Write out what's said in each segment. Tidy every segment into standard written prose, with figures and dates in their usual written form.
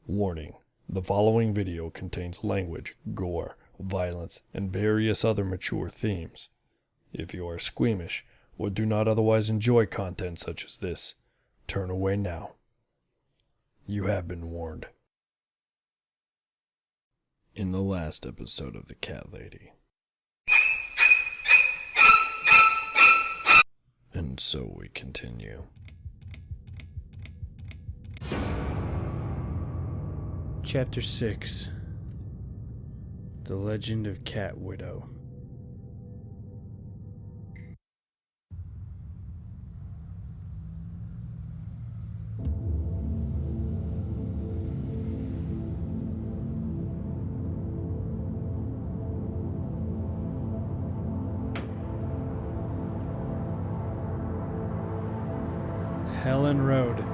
Warning: the following video contains language, gore, violence, and various other mature themes. If you are squeamish or do not otherwise enjoy content such as this, turn away now. You have been warned. In the last episode of The Cat Lady. And so we continue. Chapter 6. The Legend of Cat Widow. Helen Road.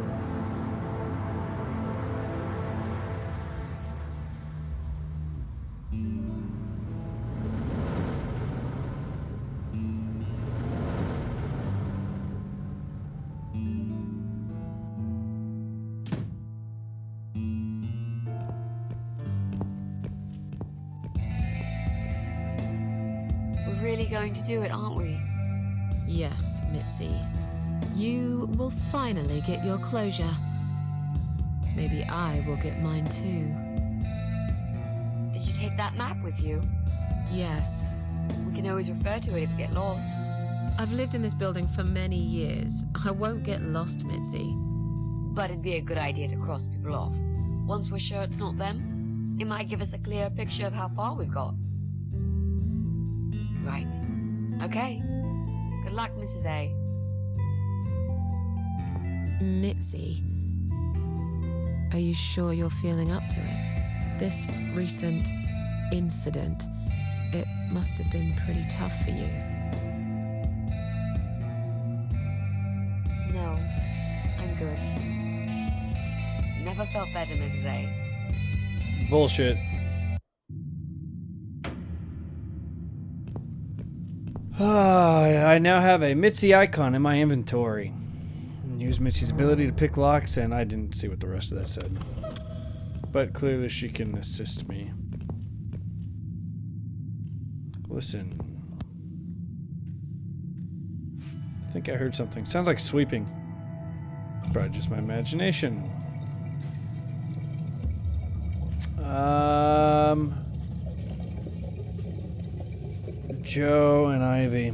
We're really going to do it, aren't we? Yes, Mitzi. You will finally get your closure. Maybe I will get mine too. Did you take that map with you? Yes. We can always refer to it if we get lost. I've lived in this building for many years. I won't get lost, Mitzi. But it'd be a good idea to cross people off. Once we're sure it's not them, it might give us a clearer picture of how far we've got. Right. Okay. Good luck, Mrs. A. Mitzi, are you sure you're feeling up to it? This recent incident, it must have been pretty tough for you. No, I'm good. Never felt better, Mrs. A. Bullshit. I now have a Mitzi icon in my inventory. Use Mitzi's ability to pick locks, and I didn't see what the rest of that said. But clearly she can assist me. Listen. I think I heard something. Sounds like sweeping. Probably just my imagination. Joe and Ivy.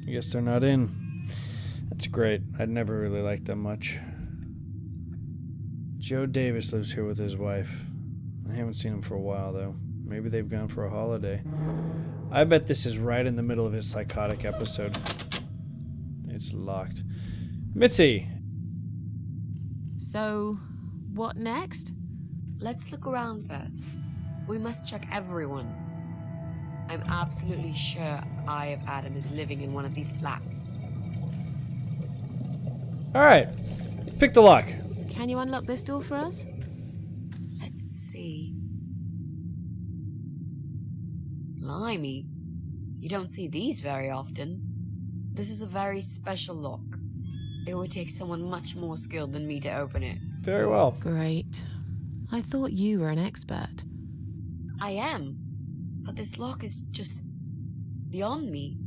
I guess they're not in. That's great. I'd never really liked them much. Joe Davis lives here with his wife. I haven't seen him for a while, though. Maybe they've gone for a holiday. I bet this is right in the middle of his psychotic episode. It's locked. Mitzi! So, what next? Let's look around first. We must check everyone. I'm absolutely sure Eye of Adam is living in one of these flats. Alright. Pick the lock. Can you unlock this door for us? Let's see. Blimey. You don't see these very often. This is a very special lock. It would take someone much more skilled than me to open it. Very well. Great. I thought you were an expert. I am. But this lock is just beyond me.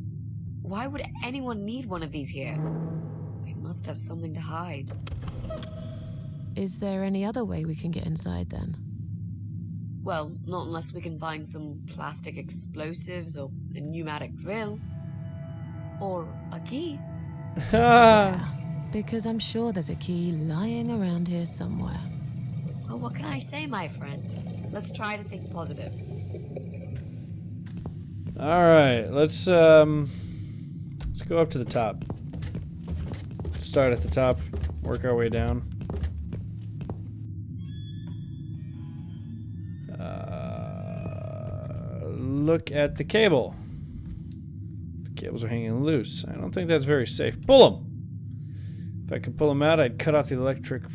Why would anyone need one of these here? They must have something to hide. Is there any other way we can get inside then? Well, not unless we can find some plastic explosives or a pneumatic drill. Or a key. Yeah, because I'm sure there's a key lying around here somewhere. Well, what can I say, my friend? Let's try to think positive. Alright, let's go up to the top. Start at the top, work our way down. Look at the cable. The cables are hanging loose. I don't think that's very safe. Pull them! If I could pull them out, I'd cut off the electricity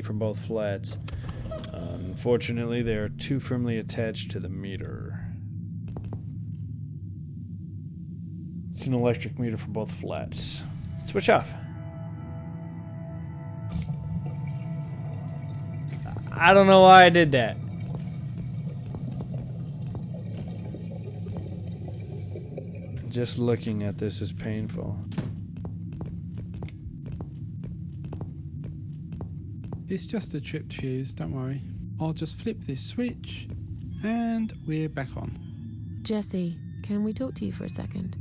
for both flats. Unfortunately, they are too firmly attached to the meter. It's an electric meter for both flats. Switch off. I don't know why I did that. Just looking at this is painful. It's just a tripped fuse, don't worry. I'll just flip this switch and we're back on. Jesse, can we talk to you for a second?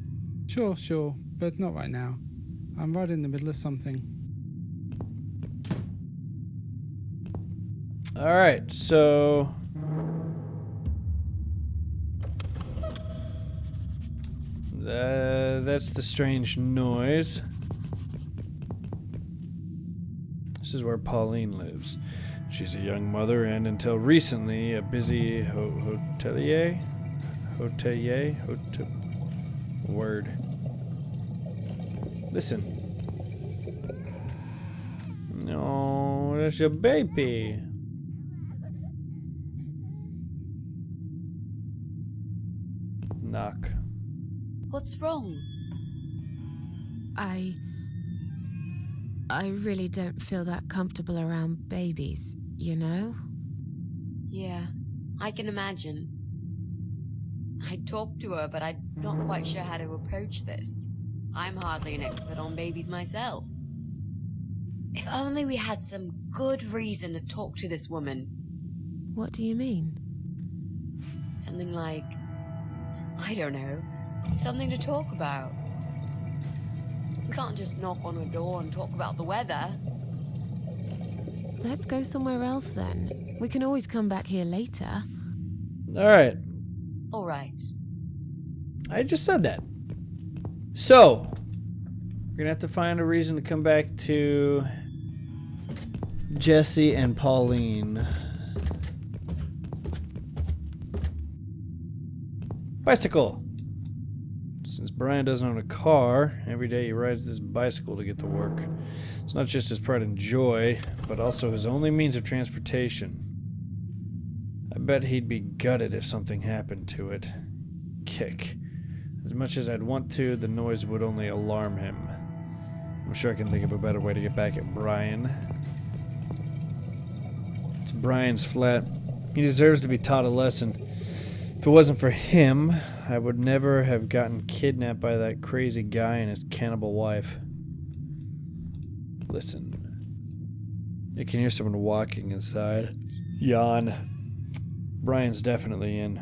Sure, but not right now. I'm right in the middle of something. Alright, so... that's the strange noise. This is where Pauline lives. She's a young mother and, until recently, a busy hotelier? Word. Listen. No, that's your baby. Knock. What's wrong? I really don't feel that comfortable around babies, you know? Yeah, I can imagine. I'd talk to her, but I'm not quite sure how to approach this. I'm hardly an expert on babies myself. If only we had some good reason to talk to this woman. What do you mean? Something like, I don't know, something to talk about. We can't just knock on her door and talk about the weather. Let's go somewhere else then. We can always come back here later. Alright. All right. I just said that. So, we're gonna have to find a reason to come back to Jesse and Pauline. Bicycle. Since Brian doesn't own a car, every day he rides this bicycle to get to work. It's not just his pride and joy, but also his only means of transportation. I bet he'd be gutted if something happened to it. Kick. As much as I'd want to, the noise would only alarm him. I'm sure I can think of a better way to get back at Brian. It's Brian's flat. He deserves to be taught a lesson. If it wasn't for him, I would never have gotten kidnapped by that crazy guy and his cannibal wife. Listen. You can hear someone walking inside. Yawn. Brian's definitely in.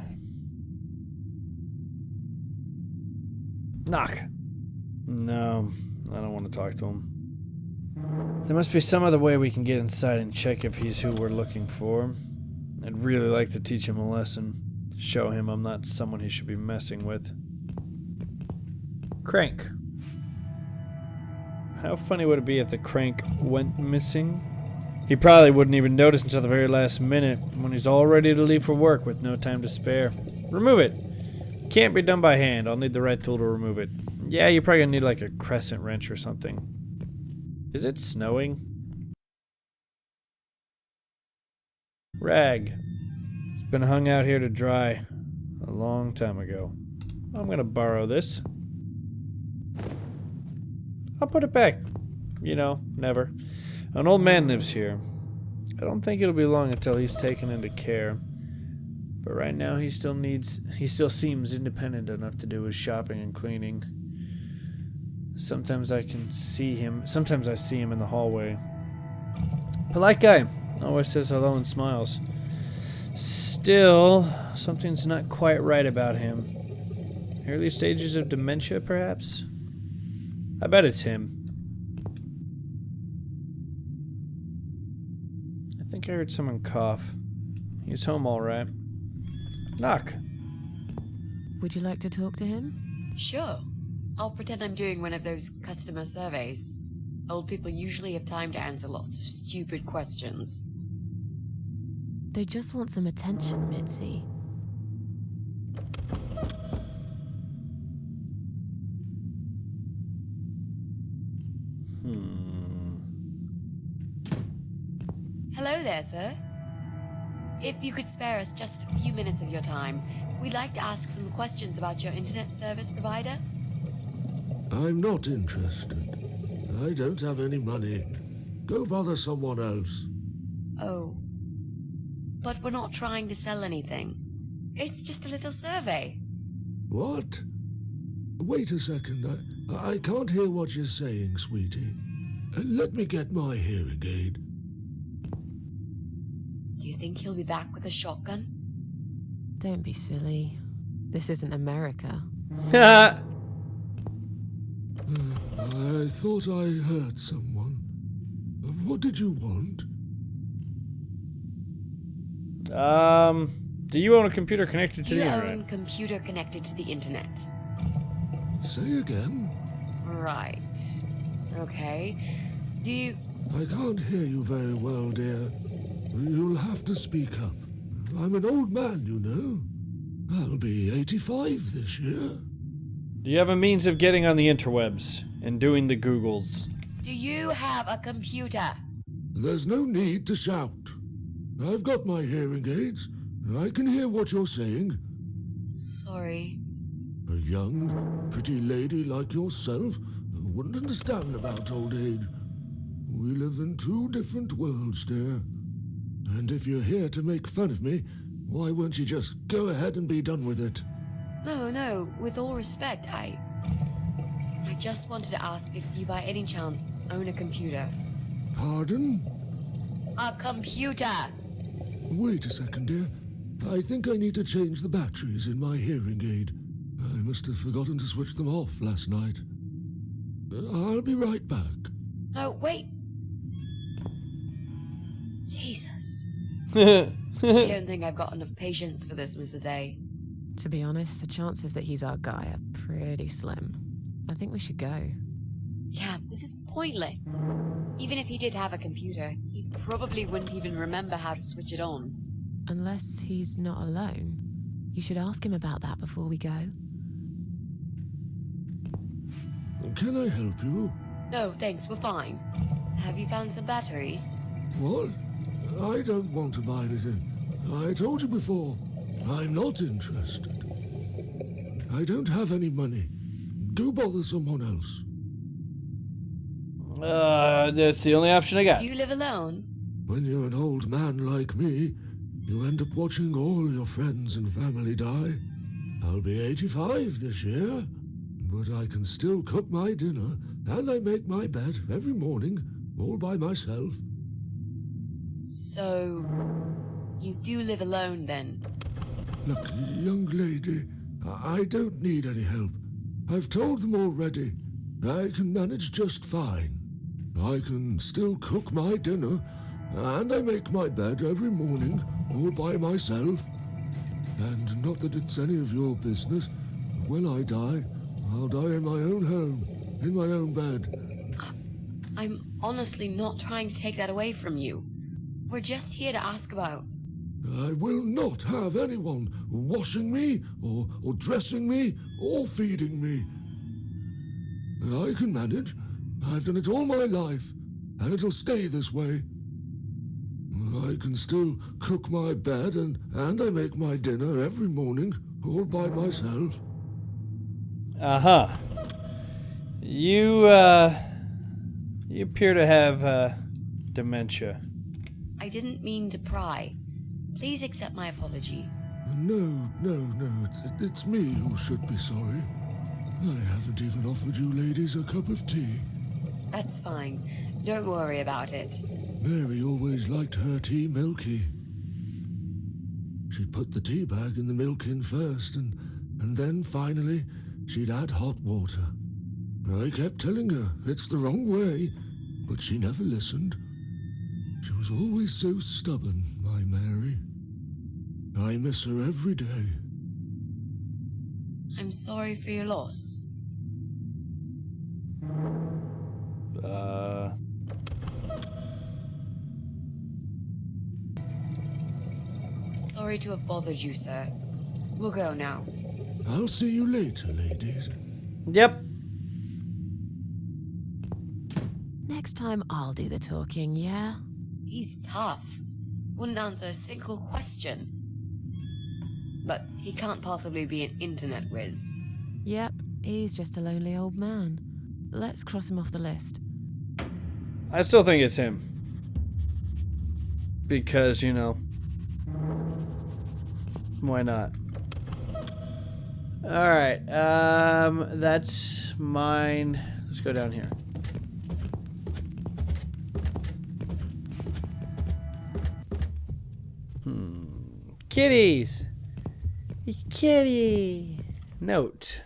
Knock. No, I don't want to talk to him. There must be some other way we can get inside and check if he's who we're looking for. I'd really like to teach him a lesson. Show him I'm not someone he should be messing with. Crank. How funny would it be if the crank went missing? He probably wouldn't even notice until the very last minute, when he's all ready to leave for work with no time to spare. Remove it. Can't be done by hand. I'll need the right tool to remove it. Yeah, you're probably gonna need like a crescent wrench or something. Is it snowing? Rag. It's been hung out here to dry a long time ago. I'm gonna borrow this. I'll put it back. You know, never. An old man lives here. I don't think it'll be long until he's taken into care. But right now he still seems independent enough to do his shopping and cleaning. Sometimes I see him in the hallway. Polite guy. Always says hello and smiles. Still, something's not quite right about him. Early stages of dementia, perhaps? I bet it's him. I think I heard someone cough. He's home all right. Knock. Would you like to talk to him? Sure. I'll pretend I'm doing one of those customer surveys. Old people usually have time to answer lots of stupid questions. They just want some attention, Mitzi. Hello there, sir. if you could spare us just a few minutes of your time, we'd like to ask some questions about your internet service provider. I'm not interested. I don't have any money. Go bother someone else. Oh. But we're not trying to sell anything. It's just a little survey. What? Wait a second. I can't hear what you're saying, sweetie. Let me get my hearing aid. Do you think he'll be back with a shotgun? Don't be silly. This isn't America. I thought I heard someone. What did you want? Do you own a computer connected to Do you the own internet? computer connected to the internet? Say again? Right. Okay. Do you... I can't hear you very well, dear. You'll have to speak up. I'm an old man, you know. I'll be 85 this year. Do you have a means of getting on the interwebs and doing the Googles? Do you have a computer? There's no need to shout. I've got my hearing aids. I can hear what you're saying. Sorry. A young, pretty lady like yourself wouldn't understand about old age. We live in two different worlds, dear. And if you're here to make fun of me, why won't you just go ahead and be done with it? No, with all respect, I just wanted to ask if you by any chance own a computer. Pardon? A computer! Wait a second, dear. I think I need to change the batteries in my hearing aid. I must have forgotten to switch them off last night. I'll be right back. No, wait! Jesus. Uh, I don't think I've got enough patience for this, Mrs. A. To be honest, the chances that he's our guy are pretty slim. I think we should go. Yeah, this is pointless. Even if he did have a computer, he probably wouldn't even remember how to switch it on. Unless he's not alone. You should ask him about that before we go. Can I help you? No, thanks, we're fine. Have you found some batteries? What? I don't want to buy anything. I told you before. I'm not interested. I don't have any money. Go bother someone else. That's the only option I got. You live alone? When you're an old man like me, you end up watching all your friends and family die. I'll be 85 this year, but I can still cook my dinner and I make my bed every morning all by myself. So, you do live alone then? Look, young lady, I don't need any help. I've told them already. I can manage just fine. I can still cook my dinner, and I make my bed every morning all by myself. And not that it's any of your business. When I die, I'll die in my own home, in my own bed. I'm honestly not trying to take that away from you. We're just here to ask about... I will not have anyone washing me, or dressing me, or feeding me. I can manage. I've done it all my life, and it'll stay this way. I can still cook my bed, and I make my dinner every morning, all by myself. Uh-huh. You appear to have, dementia. I didn't mean to pry. Please accept my apology. No. It's me who should be sorry. I haven't even offered you ladies a cup of tea. That's fine. Don't worry about it. Mary always liked her tea milky. She'd put the tea bag in the milk in first, and then finally she'd add hot water. I kept telling her it's the wrong way, but she never listened. She was always so stubborn, my Mary. I miss her every day. I'm sorry for your loss. Sorry to have bothered you, sir. We'll go now. I'll see you later, ladies. Yep. Next time I'll do the talking, yeah? He's tough. Wouldn't answer a single question. But he can't possibly be an internet whiz. Yep, he's just a lonely old man. Let's cross him off the list. I still think it's him. Because, you know, why not? Alright, that's mine. Let's go down here. Kitties! Kitty! Note.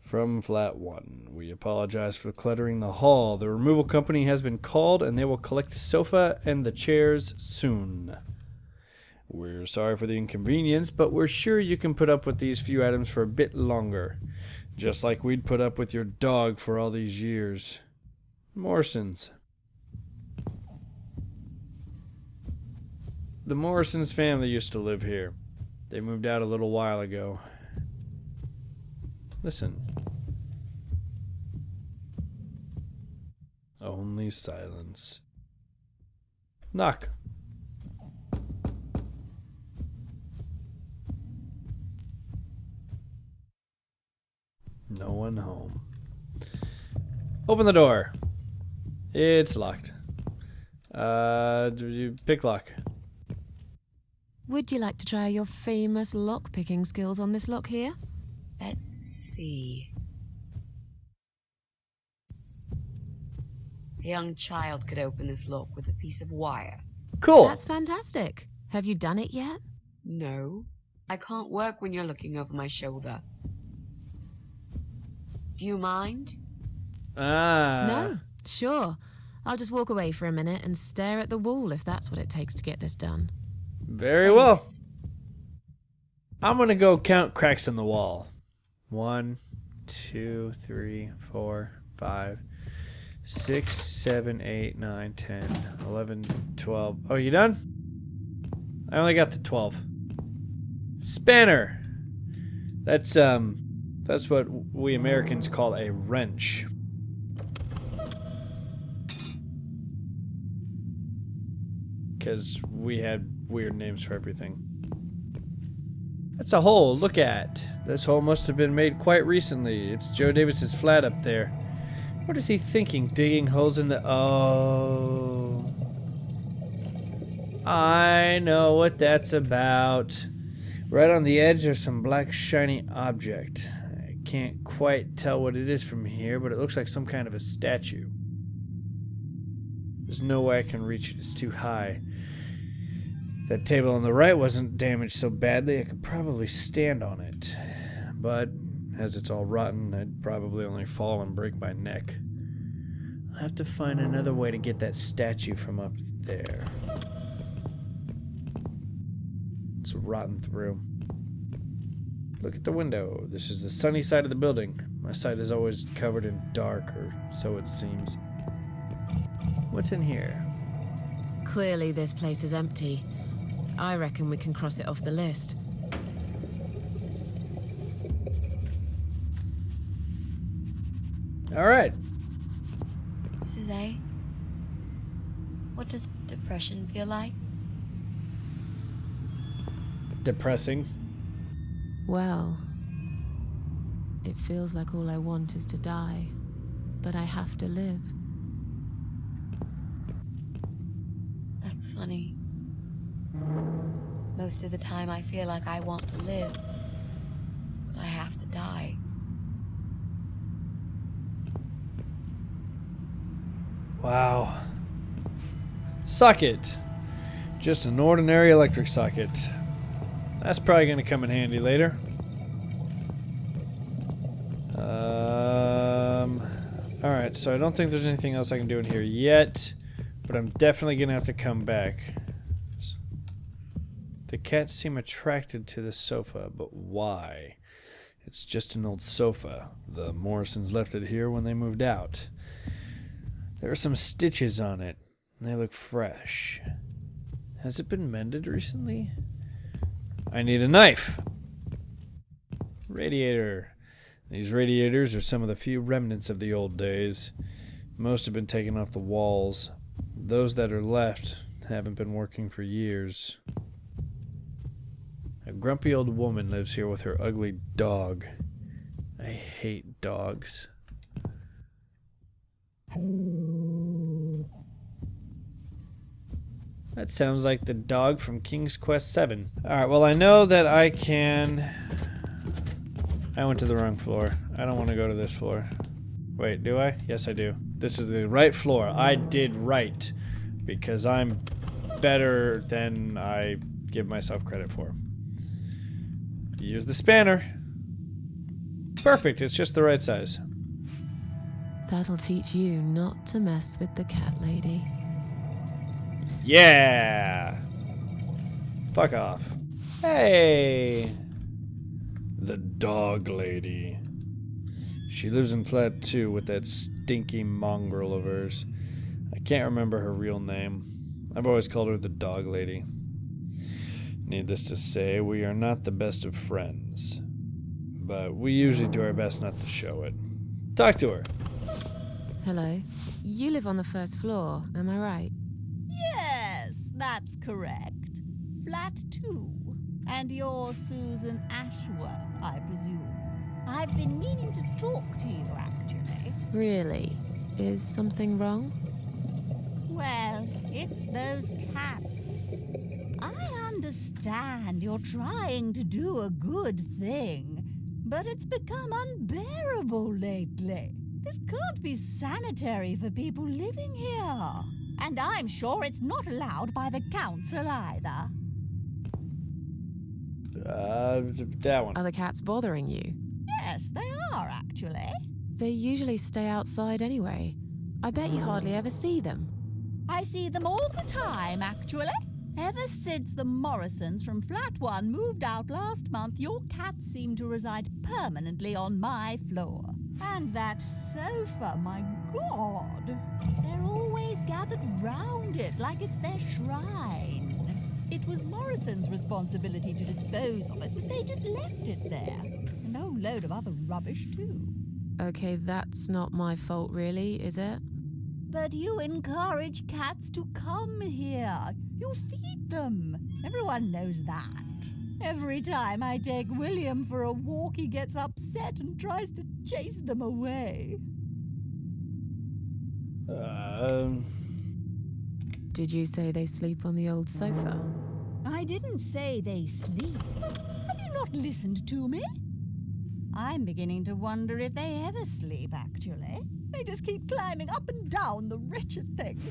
From Flat 1, we apologize for cluttering the hall. The removal company has been called and they will collect the sofa and the chairs soon. We're sorry for the inconvenience, but we're sure you can put up with these few items for a bit longer. Just like we'd put up with your dog for all these years. Morrisons. The Morrisons family used to live here. They moved out a little while ago. Listen. Only silence. Knock. No one home. Open the door. It's locked. Pick lock. Would you like to try your famous lock-picking skills on this lock here? Let's see. A young child could open this lock with a piece of wire. Cool. That's fantastic. Have you done it yet? No, I can't work when you're looking over my shoulder. Do you mind? No, sure. I'll just walk away for a minute and stare at the wall if that's what it takes to get this done. Very well. Thanks. I'm gonna go count cracks in the wall. 1, 2, 3, 4, 5, 6, 7, 8, 9, 10, 11, 12. Oh, you done? I only got to 12. Spanner. That's what we Americans call a wrench. Because we had weird names for everything. That's a hole. Look at. This hole must have been made quite recently. It's Joe Davis's flat up there. What is he thinking? Digging holes in the... Oh. I know what that's about. Right on the edge there's some black shiny object. I can't quite tell what it is from here, but it looks like some kind of a statue. There's no way I can reach it. It's too high. If that table on the right wasn't damaged so badly, I could probably stand on it. But as it's all rotten, I'd probably only fall and break my neck. I'll have to find another way to get that statue from up there. It's rotten through. Look at the window. This is the sunny side of the building. My side is always covered in dark, or so it seems. What's in here? Clearly this place is empty. I reckon we can cross it off the list. All right. Mrs. A, what does depression feel like? Depressing. Well, it feels like all I want is to die, but I have to live. That's funny. Most of the time I feel like I want to live, but I have to die. Wow. Socket. Just an ordinary electric socket. That's probably going to come in handy later. Alright, so I don't think there's anything else I can do in here yet, but I'm definitely going to have to come back. The cats seem attracted to the sofa, but why? It's just an old sofa. The Morrisons left it here when they moved out. There are some stitches on it, and they look fresh. Has it been mended recently? I need a knife. Radiator. These radiators are some of the few remnants of the old days. Most have been taken off the walls. Those that are left Haven't been working for years. A grumpy old woman lives here with her ugly dog. I hate dogs. That sounds like the dog from King's Quest 7. Alright, well I know that I can... I went to the wrong floor. I don't want to go to this floor. Wait, do I? Yes, I do. This is the right floor. I did right. Because I'm better than I give myself credit for. Use the spanner. Perfect, it's just the right size. That'll teach you not to mess with the cat lady. Yeah! Fuck off. Hey! The dog lady. She lives in flat 2 with that stinky mongrel of hers. I can't remember her real name. I've always called her the dog lady. Needless to say, we are not the best of friends. But we usually do our best not to show it. Talk to her. Hello. You live on the first floor, am I right? Yes, that's correct. Flat 2. And you're Susan Ashworth, I presume. I've been meaning to talk to you, actually. Really? Is something wrong? Well, it's those cats. I understand you're trying to do a good thing, but it's become unbearable lately. This can't be sanitary for people living here. And I'm sure it's not allowed by the council either. That one. Are the cats bothering you? Yes, they are, actually. They usually stay outside anyway. I bet you hardly ever see them. I see them all the time, actually. Ever since the Morrisons from Flat 1 moved out last month, your cats seem to reside permanently on my floor. And that sofa, my God! They're always gathered round it like it's their shrine. It was Morrison's responsibility to dispose of it, but they just left it there. And a whole load of other rubbish, too. Okay, that's not my fault really, is it? But you encourage cats to come here. You feed them. Everyone knows that. Every time I take William for a walk, he gets upset and tries to chase them away. Did you say they sleep on the old sofa? I didn't say they sleep. Have you not listened to me? I'm beginning to wonder if they ever sleep, actually. They just keep climbing up and down the wretched thing.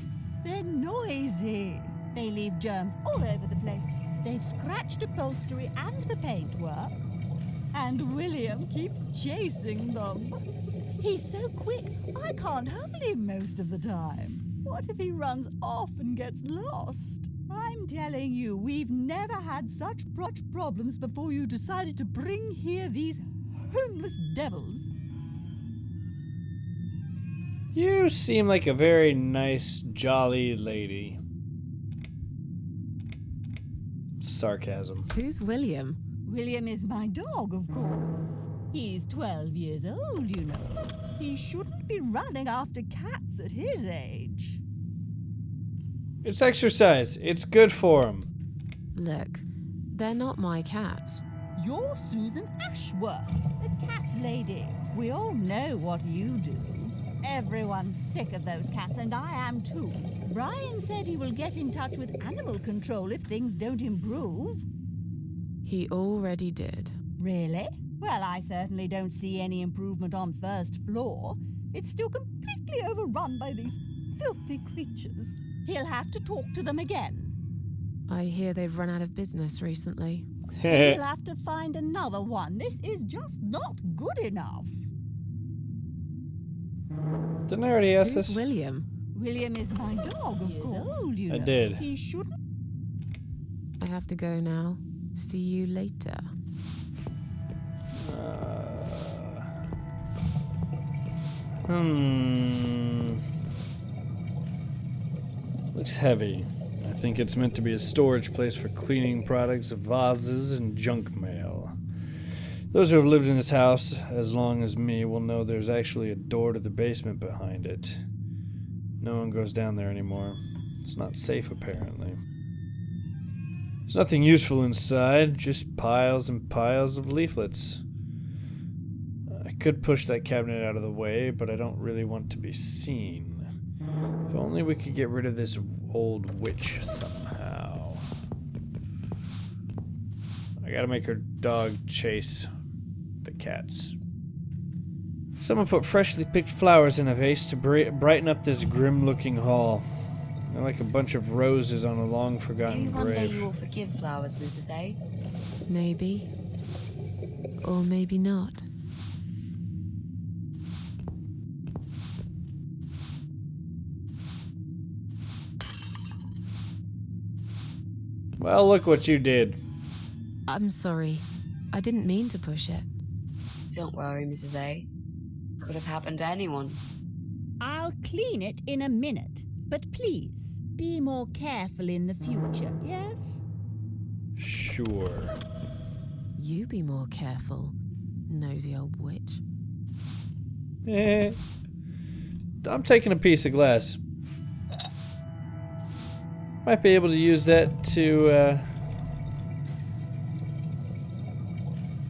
They're noisy. They leave germs all over the place. They've scratched upholstery and the paintwork. And William keeps chasing them. He's so quick, I can't hold him most of the time. What if he runs off and gets lost? I'm telling you, we've never had such problems before you decided to bring here these homeless devils. You seem like a very nice, jolly lady. Sarcasm. Who's William? William is my dog, of course. He's 12 years old, you know. He shouldn't be running after cats at his age. It's exercise. It's good for him. Look, they're not my cats. You're Susan Ashworth, the cat lady. We all know what you do. Everyone's sick of those cats, and I am too. Brian said he will get in touch with animal control if things don't improve. He already did. Really? Well, I certainly don't see any improvement on first floor. It's still completely overrun by these filthy creatures. He'll have to talk to them again. I hear they've run out of business recently. He'll have to find another one. This is just not good enough. Didn't I already ask Who's this? William? William is my dog, of course. Old, you know. I did. He shouldn't. I have to go now. See you later. Looks heavy. I think it's meant to be a storage place for cleaning products, vases, and junk mail. Those who have lived in this house as long as me will know there's actually a door to the basement behind it. No one goes down there anymore. It's not safe, apparently. There's nothing useful inside, just piles and piles of leaflets. I could push that cabinet out of the way, but I don't really want to be seen. If only we could get rid of this old witch somehow. I gotta make her dog chase the cats. Someone put freshly picked flowers in a vase to brighten up this grim-looking hall. They're like a bunch of roses on a long-forgotten Maybe one day grave. you will forgive flowers, Mrs. A. Maybe. Or maybe not. Well, look what you did. I'm sorry. I didn't mean to push it. Don't worry, Mrs. A. Could have happened to anyone. I'll clean it in a minute, but please be more careful in the future, yes? Sure. You be more careful, nosy old witch. I'm taking a piece of glass. Might be able to use that to,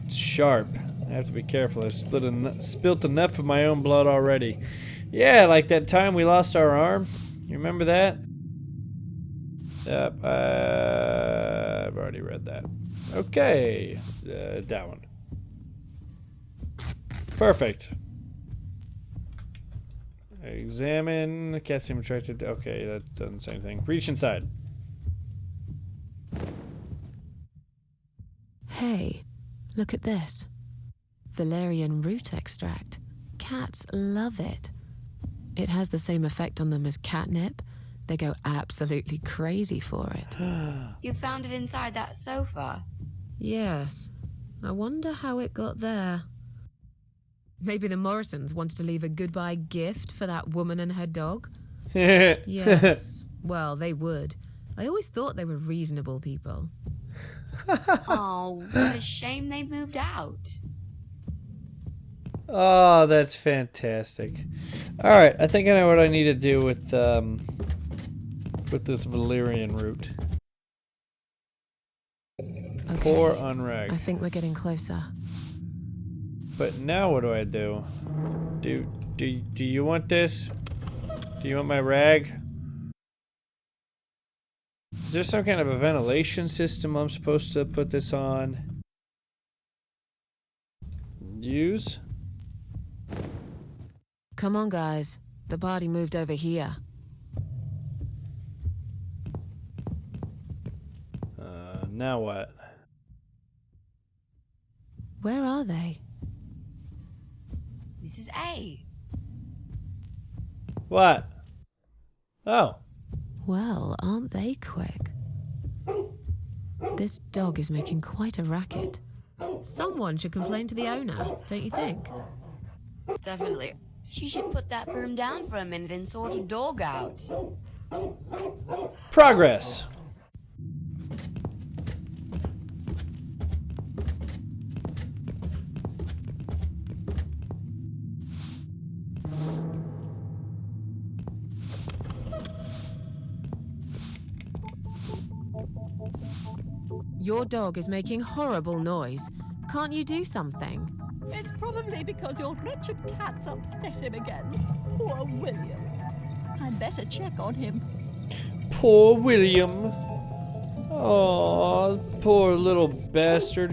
it's sharp. I have to be careful. I've spilt enough of my own blood already. Yeah, like that time we lost our arm. You remember that? Yep, I've already read that. Okay, that one. Perfect. Examine. The cat seem attracted. Okay, that doesn't say anything. Reach inside. Hey, look at this. Valerian root extract. Cats love it. It has the same effect on them as catnip. They go absolutely crazy for it. You found it inside that sofa. Yes. I wonder how it got there. Maybe the Morrisons wanted to leave a goodbye gift for that woman and her dog? Yes. Well, they would. I always thought they were reasonable people. Oh, what a shame they moved out. Oh, that's fantastic. Alright, I think I know what I need to do with this valerian root. Okay. Pour on rag. I think we're getting closer. But now what do I do? Do you want this? Do you want my rag? Is there some kind of a ventilation system I'm supposed to put this on? Use? Come on, guys. The body moved over here. Now what? Where are they? Mrs. A. What? Oh. Well, aren't they quick? This dog is making quite a racket. Someone should complain to the owner, don't you think? Definitely. She should put that broom down for a minute and sort a dog out. Progress. Your dog is making horrible noise. Can't you do something? It's probably because your wretched cat's upset him again. Poor William. I'd better check on him. Poor William. Oh, poor little bastard.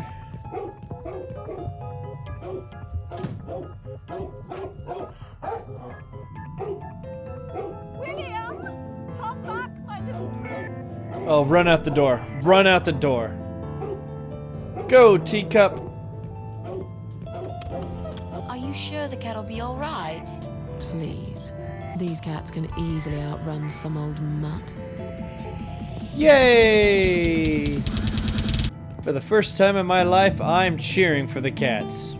William! Come back, my little prince! Oh, run out the door. Run out the door. Go, teacup. Are you sure the cat'll be alright? Please. These cats can easily outrun some old mutt. Yay! For the first time in my life, I'm cheering for the cats.